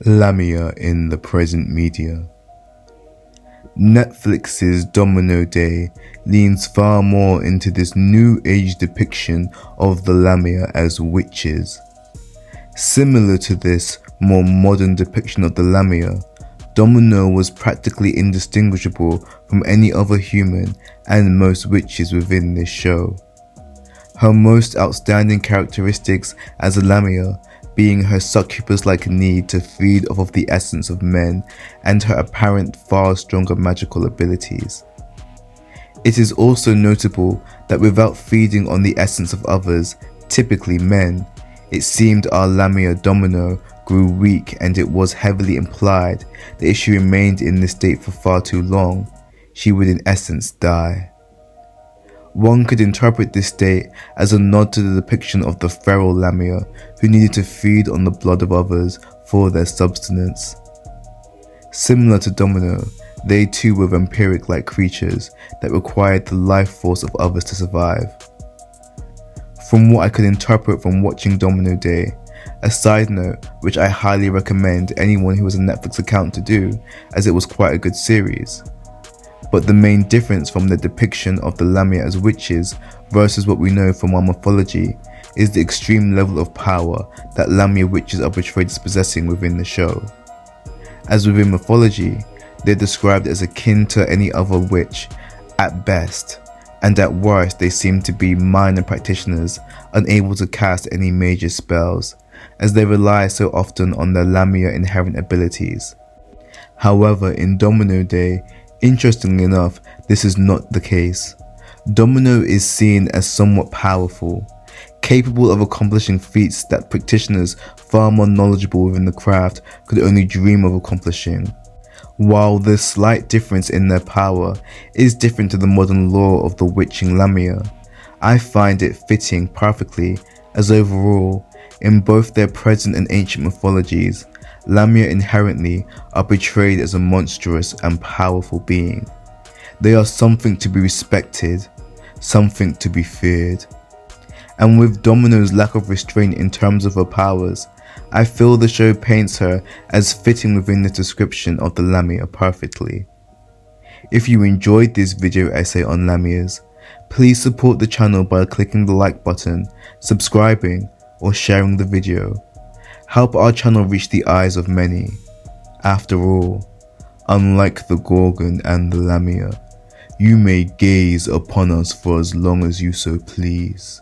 Lamia in the present media. Netflix's Domino Day leans far more into this new age depiction of the Lamia as witches. Similar to this more modern depiction of the Lamia, Domino was practically indistinguishable from any other human and most witches within this show. Her most outstanding characteristics as a Lamia being her succubus-like need to feed off of the essence of men and her apparent far stronger magical abilities. It is also notable that without feeding on the essence of others, typically men, it seemed our Lamia Domino grew weak, and it was heavily implied that if she remained in this state for far too long, she would in essence die. One could interpret this state as a nod to the depiction of the feral Lamia who needed to feed on the blood of others for their subsistence. Similar to Domino, they too were vampiric-like creatures that required the life force of others to survive. From what I could interpret from watching Domino Day, a side note which I highly recommend anyone who has a Netflix account to do, as it was quite a good series. But the main difference from the depiction of the Lamia as witches versus what we know from our mythology is the extreme level of power that Lamia witches are portrayed as possessing within the show. As within mythology, they're described as akin to any other witch at best, and at worst they seem to be minor practitioners unable to cast any major spells, as they rely so often on their Lamia inherent abilities. However, in Domino Day, interestingly enough, this is not the case. Domino is seen as somewhat powerful, capable of accomplishing feats that practitioners far more knowledgeable within the craft could only dream of accomplishing. While this slight difference in their power is different to the modern lore of the witching Lamia, I find it fitting perfectly as overall, in both their present and ancient mythologies, Lamia inherently are portrayed as a monstrous and powerful being. They are something to be respected, something to be feared. And with Domino's lack of restraint in terms of her powers, I feel the show paints her as fitting within the description of the Lamia perfectly. If you enjoyed this video essay on Lamias, please support the channel by clicking the like button, subscribing, or sharing the video. Help our channel reach the eyes of many. After all, unlike the Gorgon and the Lamia, you may gaze upon us for as long as you so please.